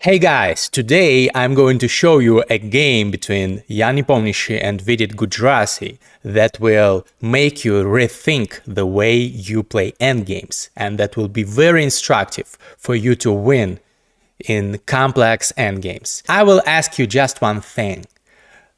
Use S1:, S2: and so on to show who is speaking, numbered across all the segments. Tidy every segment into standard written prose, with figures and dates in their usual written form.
S1: Hey guys, today I'm going to show you a game between nepomniachtchi and Vidit Gujarati that will make you rethink the way you play endgames, and that will be very instructive for you to win in complex endgames. I will ask you just one thing.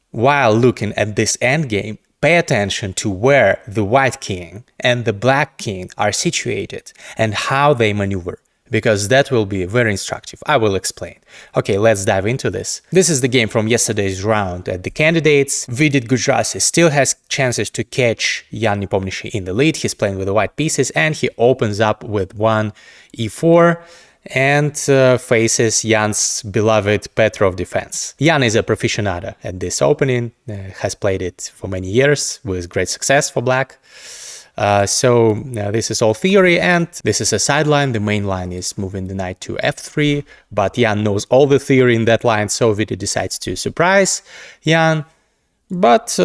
S1: While looking at this endgame, pay attention to where the white king and the black king are situated and how they maneuver, because that will be very instructive. I will explain. Okay, let's dive into this. This is the game from yesterday's round at the candidates. Vidit Gujarati still has chances to catch nepomniachtchi in the lead. He's playing with the white pieces and he opens up with one e4 and faces Jan's beloved Petrov defense. Jan is a proficionado at this opening, has played it for many years with great success for black. This is all theory, and this is a sideline. The main line is moving the knight to f3, but Jan knows all the theory in that line, so Vidit decides to surprise Jan. But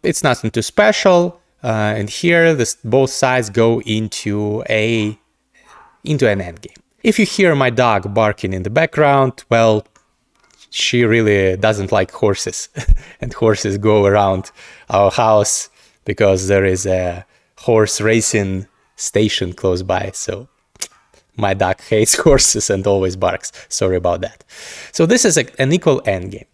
S1: it's nothing too special, and here both sides go into an endgame. If you hear my dog barking in the background, well, she really doesn't like horses, and horses go around our house because there is a horse racing station close by, so my dog hates horses and always barks. Sorry about that. So this is an equal endgame.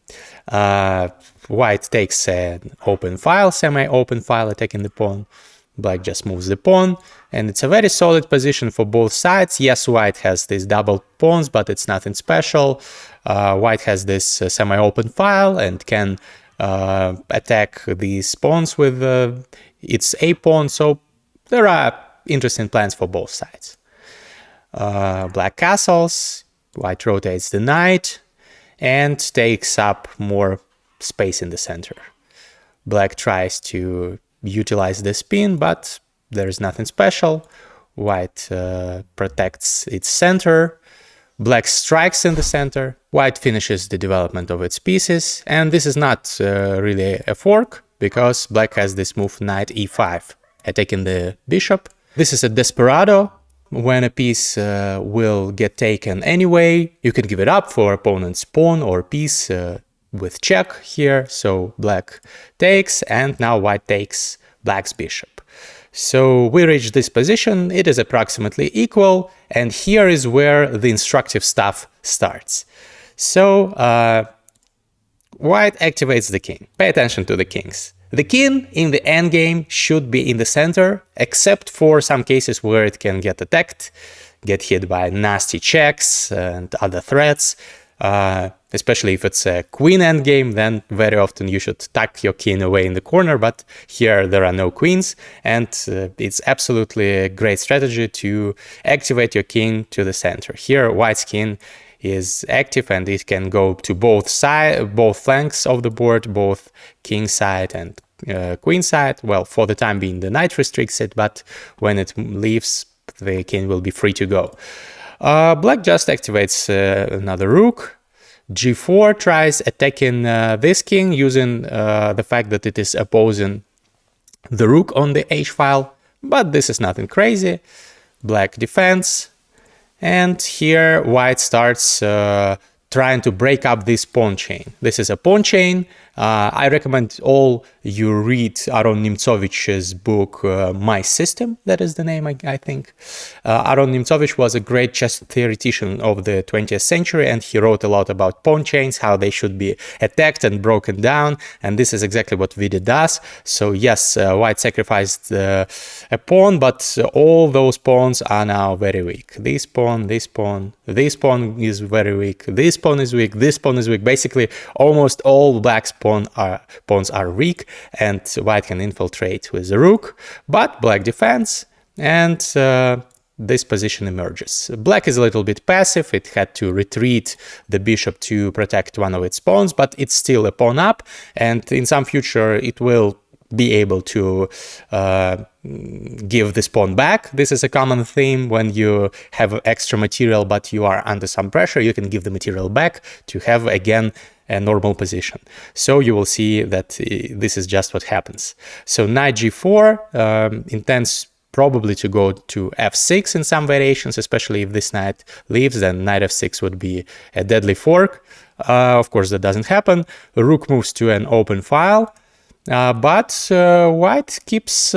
S1: White takes an open file, semi-open file, attacking the pawn. Black just moves the pawn, and it's a very solid position for both sides. Yes, white has these double pawns, but it's nothing special. White has this semi-open file and can attack these pawns with its a pawn, so there are interesting plans for both sides. Black castles, white rotates the knight and takes up more space in the center. Black tries to utilize the spin, but there is nothing special. White protects its center. Black strikes in the center. White finishes the development of its pieces, and this is not really a fork, because black has this move knight e5, attacking the bishop. This is a desperado. When a piece will get taken anyway, you can give it up for opponent's pawn or piece with check here. So black takes, and now white takes black's bishop. So we reach this position. It is approximately equal, and here is where the instructive stuff starts. So white activates the king. Pay attention to the kings. The king in the endgame should be in the center, except for some cases where it can get attacked, get hit by nasty checks and other threats. Especially if it's a queen endgame, then very often you should tuck your king away in the corner, but here there are no queens, and it's absolutely a great strategy to activate your king to the center. Here white's king is active and it can go to both flanks of the board, both king side and queen side. Well, for the time being the knight restricts it, but when it leaves, the king will be free to go. Black just activates another rook. G4 tries attacking this king using the fact that it is opposing the rook on the h file, but this is nothing crazy. Black defends, and here white starts trying to break up this pawn chain. This is a pawn chain. I recommend all you read Aron's book, My System, that is the name, I think. Aron Nemtsovich was a great chess theoretician of the 20th century, and he wrote a lot about pawn chains, how they should be attacked and broken down, and this is exactly what Vidit does. So yes, white sacrificed a pawn, but all those pawns are now very weak. This pawn, this pawn, this pawn is very weak, this pawn is weak, this pawn is weak. Basically, almost all black's pawns are weak, and white can infiltrate with the rook, but black defends, and this position emerges. Black is a little bit passive. It had to retreat the bishop to protect one of its pawns, but it's still a pawn up, and in some future it will be able to give this pawn back. This is a common theme when you have extra material but you are under some pressure. You can give the material back to have again a normal position. So you will see that this is just what happens. So knight g4, intense probably to go to f6 in some variations, especially if this knight leaves, then knight f6 would be a deadly fork. Of course, that doesn't happen. Rook moves to an open file, but white keeps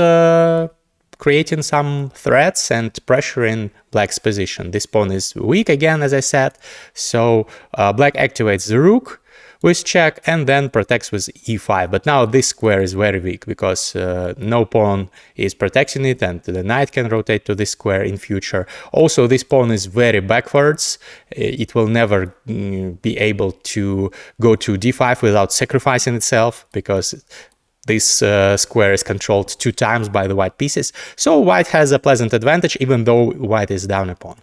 S1: creating some threats and pressure in black's position. This pawn is weak again, as I said, so black activates the rook with check and then protects with e5. But now this square is very weak because no pawn is protecting it and the knight can rotate to this square in future. Also, this pawn is very backwards. It will never be able to go to d5 without sacrificing itself because this square is controlled 2 times by the white pieces. So white has a pleasant advantage even though white is down a pawn.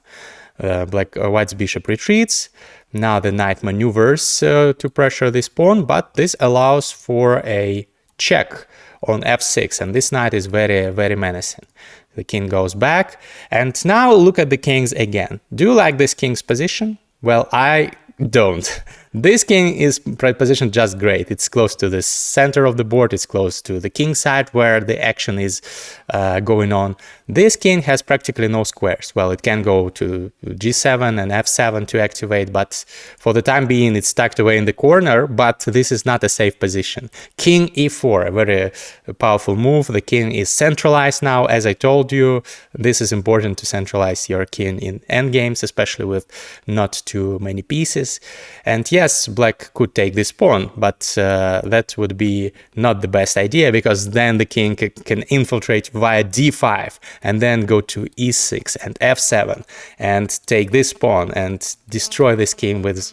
S1: White's bishop retreats. Now the knight maneuvers to pressure this pawn, but this allows for a check on f6, and this knight is very, very menacing. The king goes back, and now look at the kings again. Do you like this king's position? Well, I don't. This king is positioned just great. It's close to the center of the board, it's close to the king side where the action is going on. This king has practically no squares. Well, it can go to g7 and f7 to activate, but for the time being it's tucked away in the corner, but this is not a safe position. King e4, a very powerful move. The king is centralized now, as I told you. This is important to centralize your king in endgames, especially with not too many pieces. And yes, black could take this pawn, but that would be not the best idea because then the king can infiltrate via d5 and then go to e6 and f7 and take this pawn and destroy this king with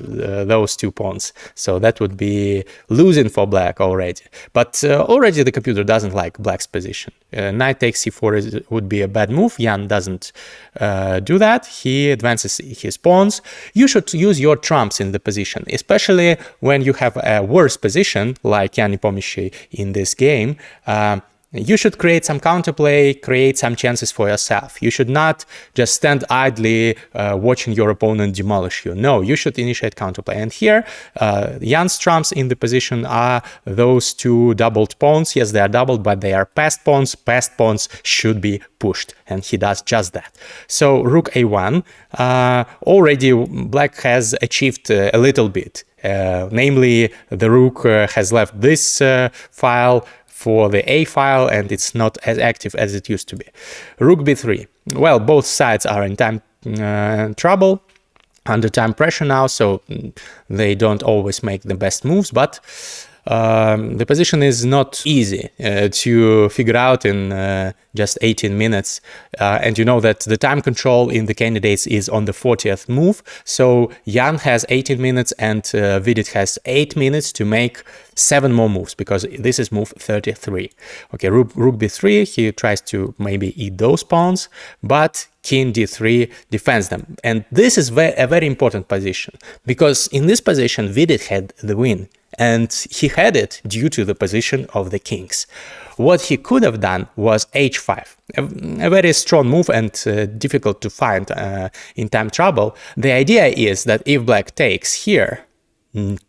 S1: those 2 pawns. So that would be losing for black already. But already the computer doesn't like black's position. Knight takes c4 would be a bad move. Jan doesn't do that. He advances his pawns. You should use your trumps in the position, especially when you have a worse position like Jan nepomniachtchi in this game. You should create some counterplay, create some chances for yourself. You should not just stand idly watching your opponent demolish you. No, you should initiate counterplay. And here, Jan's trumps in the position are those 2 doubled pawns. Yes, they are doubled, but they are passed pawns. Passed pawns should be pushed, and he does just that. So rook a1. Already, black has achieved a little bit. Namely, the rook has left this file for the A file, and it's not as active as it used to be. Rook b3. Well, both sides are in time trouble, under time pressure now, so they don't always make the best moves, but the position is not easy to figure out in just 18 minutes. And you know that the time control in the candidates is on the 40th move. So Jan has 18 minutes and Vidit has 8 minutes to make 7 more moves, because this is move 33. Okay, rook b3, he tries to maybe eat those pawns, but king d3 defends them. And this is a very important position, because in this position Vidit had the win. And he had it due to the position of the kings. What he could have done was h5, a very strong move and difficult to find in time trouble. The idea is that if black takes here,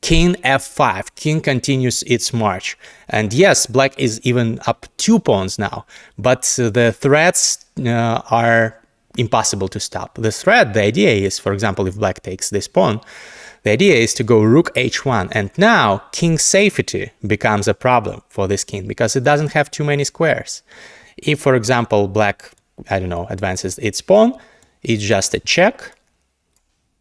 S1: king f5, king continues its march. And yes, black is even up 2 pawns now, but the threats are impossible to stop. The threat, the idea is, for example, if black takes this pawn, the idea is to go rook h1, and now king safety becomes a problem for this king because it doesn't have too many squares. If, for example, black, I don't know, advances its pawn, it's just a check,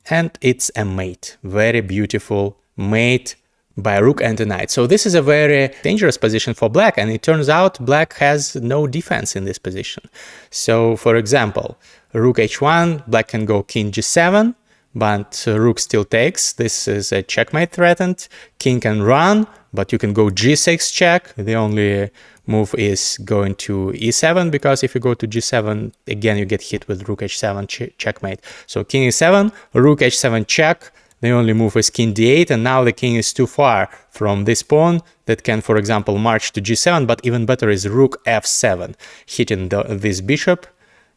S1: and it's a mate. Very beautiful mate by a rook and a knight. So this is a very dangerous position for black, and it turns out black has no defense in this position. So, for example, rook h1, black can go king g7, but rook still takes. This is a checkmate threatened. King can run, but you can go g6 check. The only move is going to e7, because if you go to g7, again you get hit with rook h7 checkmate. So king e7, rook h7 check. The only move is king d8, and now the king is too far from this pawn that can, for example, march to g7, but even better is rook f7, hitting this bishop.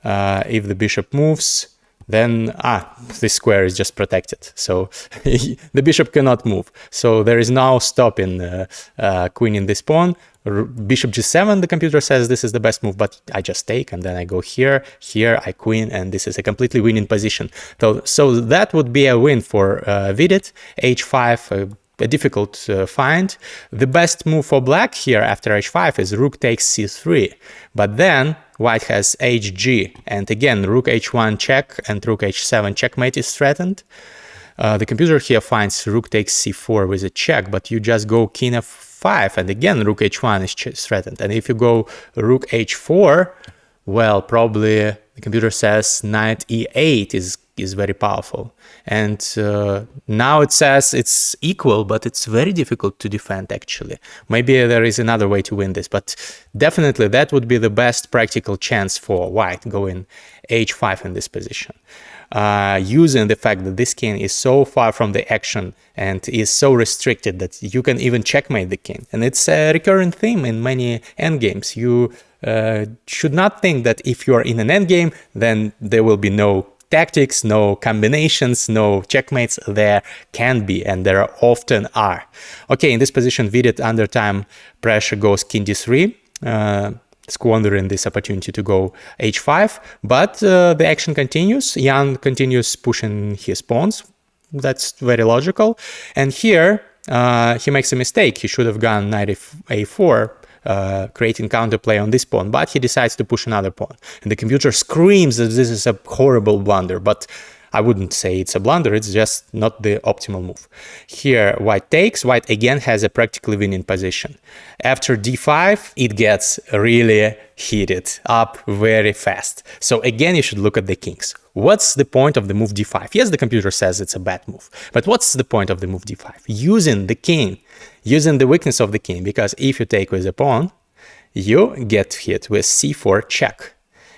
S1: If the bishop moves, then this square is just protected, so the bishop cannot move. So there is no stopping queening this pawn. Bishop g7, the computer says this is the best move, but I just take, and then I go here, I queen, and this is a completely winning position. So that would be a win for Vidit. h5, a difficult find. The best move for black here after h5 is rook takes c3, but then white has hg, and again rook h1 check and rook h7 checkmate is threatened. The computer here finds rook takes c4 with a check, but you just go king f5, and again rook h1 is threatened. And if you go rook h4, well, probably the computer says knight e8 is very powerful. And now it says it's equal, but it's very difficult to defend actually. Maybe there is another way to win this, but definitely that would be the best practical chance for white, going h5 in this position. Using the fact that this king is so far from the action and is so restricted that you can even checkmate the king. And it's a recurrent theme in many endgames. You should not think that if you are in an endgame, then there will be no tactics, no combinations, no checkmates. There can be, and there often are. Okay, in this position, Vidit under time pressure goes king d3, squandering this opportunity to go h5, but the action continues. Jan continues pushing his pawns. That's very logical. And here he makes a mistake. He should have gone knight a4, creating counterplay on this pawn, but he decides to push another pawn. And the computer screams that this is a horrible blunder, but I wouldn't say it's a blunder, it's just not the optimal move. Here white takes, white again has a practically winning position. After d5, it gets really heated up very fast. So again, you should look at the kings. What's the point of the move d5? Yes, the computer says it's a bad move, but what's the point of the move d5? Using the king, using the weakness of the king, because if you take with a pawn, you get hit with c4 check,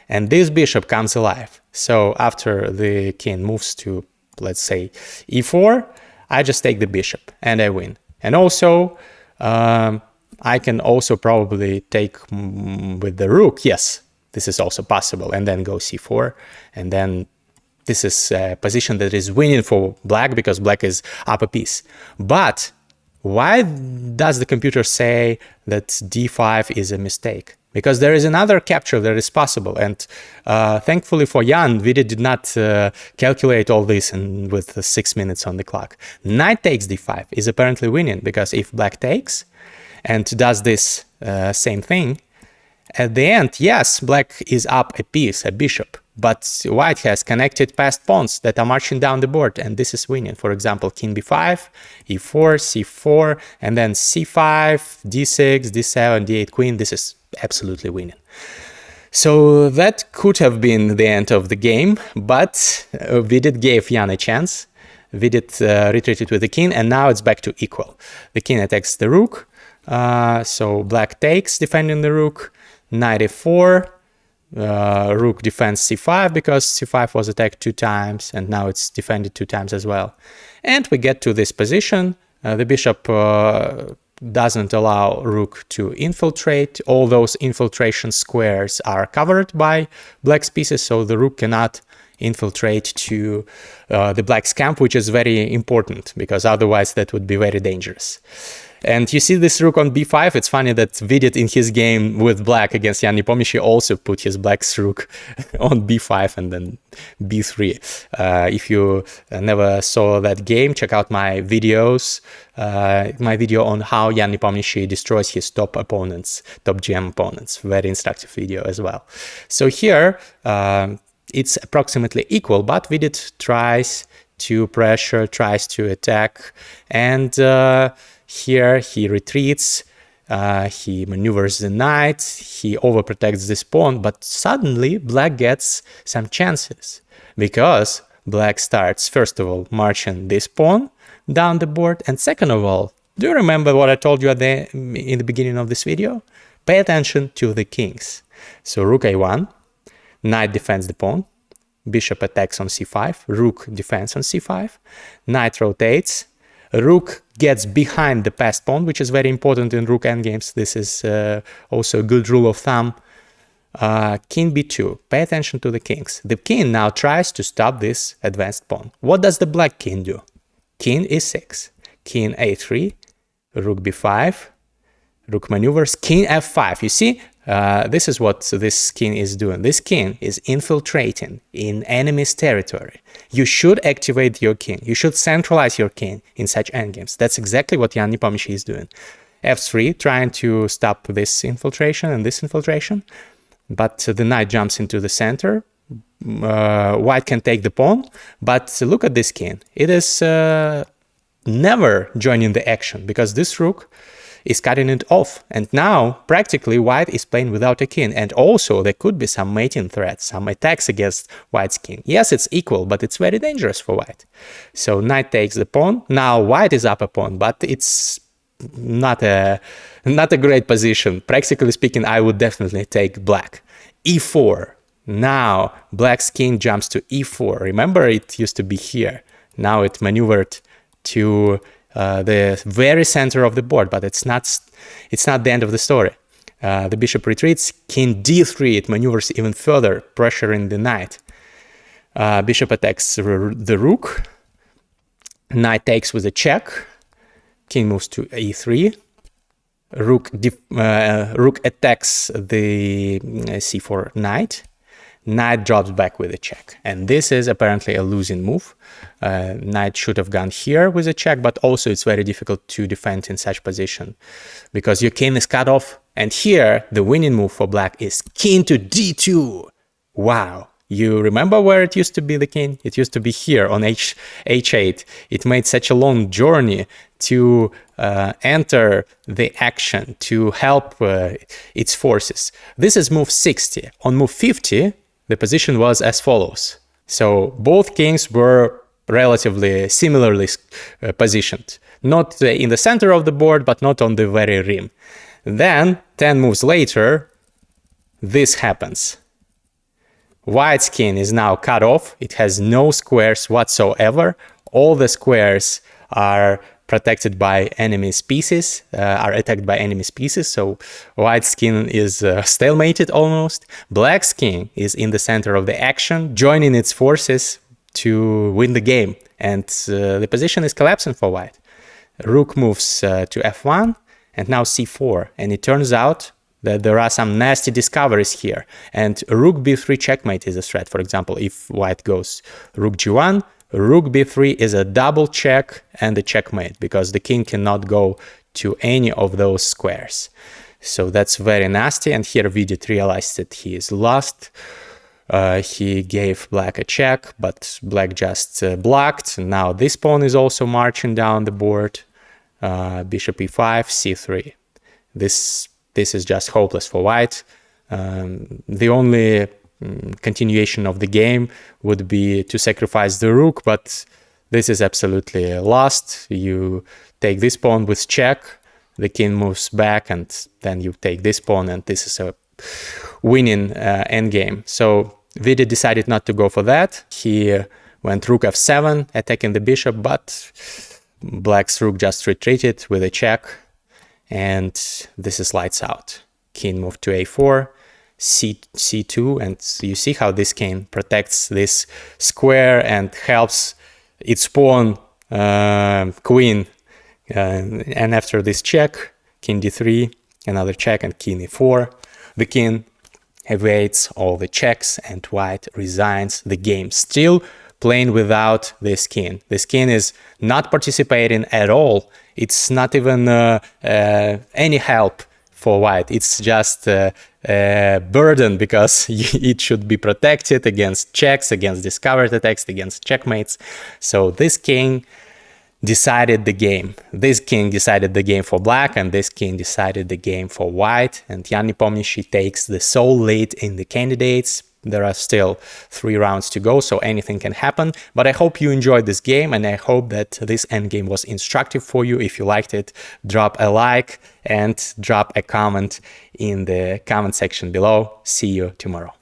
S1: and this bishop comes alive. So after the king moves to, let's say, e4, I just take the bishop and I win. And also, I can also probably take with the rook. Yes, this is also possible. And then go c4. And then this is a position that is winning for black because black is up a piece. But why does the computer say that d5 is a mistake? Because there is another capture that is possible, and thankfully for Jan, Vidit did not calculate all this with 6 minutes on the clock. Knight takes d5 is apparently winning, because if black takes and does this same thing, at the end, yes, black is up a piece, a bishop, but white has connected passed pawns that are marching down the board, and this is winning. For example, king b5, e4, c4, and then c5, d6, d7, d8, queen. This is absolutely winning. So that could have been the end of the game, but Vidit gave Jan a chance. Vidit retreated with the king, and now it's back to equal. The king attacks the rook, so black takes, defending the rook. Knight e4, rook defends c5 because c5 was attacked 2 times, and now it's defended 2 times as well. And we get to this position. The bishop doesn't allow rook to infiltrate. All those infiltration squares are covered by black's pieces, so the rook cannot infiltrate to the black's camp, which is very important, because otherwise that would be very dangerous. And you see this rook on b5. It's funny that Vidit in his game with black against Jan Nepomniachtchi also put his black's rook on b5 and then b3. If you never saw that game, check out my videos. My video on how Jan Nepomniachtchi destroys his top opponents, top GM opponents. Very instructive video as well. So here it's approximately equal, but Vidit tries to pressure, tries to attack, and here he retreats, he maneuvers the knight, he overprotects this pawn, but suddenly black gets some chances, because black starts, first of all, marching this pawn down the board, and second of all, do you remember what I told you in the beginning of this video? Pay attention to the kings. So rook a1, knight defends the pawn, bishop attacks on c5, rook defends on c5, knight rotates, rook gets behind the passed pawn, which is very important in rook endgames. This is also a good rule of thumb. King b2. Pay attention to the kings. The king now tries to stop this advanced pawn. What does the black king do? King e6. King a3. Rook b5. Rook maneuvers. King f5. You see, this is what this king is doing. This king is infiltrating in enemy's territory. You should activate your king. You should centralize your king in such endgames. That's exactly what Jan Nepomniachtchi is doing. f3, trying to stop this infiltration and this infiltration. But the knight jumps into the center. White can take the pawn. But look at this king. It is never joining the action because this rook is cutting it off. And now, practically, white is playing without a king. And also, there could be some mating threats, some attacks against white's king. Yes, it's equal, but it's very dangerous for white. So knight takes the pawn. Now, white is up a pawn, but it's not a great position. Practically speaking, I would definitely take black. e4. Now, black's king jumps to e4. Remember, it used to be here. Now it maneuvered to the very center of the board, but it's not the end of the story. The bishop retreats. King d3. It maneuvers even further, pressuring the knight. Bishop attacks the rook. Knight takes with a check. King moves to e3. Rook attacks the c4 knight. Knight drops back with a check. And this is apparently a losing move. Knight should have gone here with a check, but also it's very difficult to defend in such position because your king is cut off. And here, the winning move for black is king to d2. Wow. You remember where it used to be the king? It used to be here on h8. It made such a long journey to enter the action, to help its forces. This is move 60. On move 50, the position was as follows. So both kings were relatively similarly positioned. Not in the center of the board, but not on the very rim. Then, 10 moves later, this happens. White's king is now cut off. It has no squares whatsoever. All the squares are protected by enemy pieces, are attacked by enemy pieces. So white's king is stalemated almost. Black's king is in the center of the action, joining its forces to win the game. And the position is collapsing for white. Rook moves to f1 and now c4. And it turns out that there are some nasty discoveries here. And rook b3 checkmate is a threat. For example, if white goes rook g1, rook b3 is a double check and a checkmate because the king cannot go to any of those squares. So that's very nasty. And here Vidit realized that he is lost. He gave black a check, but black just blocked. Now this pawn is also marching down the board. Bishop e5, c3. This is just hopeless for white. The only continuation of the game would be to sacrifice the rook, but this is absolutely lost. You take this pawn with check, the king moves back, and then you take this pawn, and this is a winning endgame. So Vidit decided not to go for that. He went rook f7, attacking the bishop, but black's rook just retreated with a check. And this is lights out. King moved to a4, c2, and you see how this king protects this square and helps its pawn, queen. And after this check, king d3, another check, and king e4. The king evades all the checks, and white resigns the game. Still playing without this king. This king is not participating at all. It's not even any help for white. It's just a burden because it should be protected against checks, against discovered attacks, against checkmates. So this king decided the game. This king decided the game for black, and this king decided the game for white. And Jan Nepomniachtchi takes the sole lead in the candidates. There are still 3 rounds to go, so anything can happen. But I hope you enjoyed this game, and I hope that this endgame was instructive for you. If you liked it, drop a like and drop a comment in the comment section below. See you tomorrow.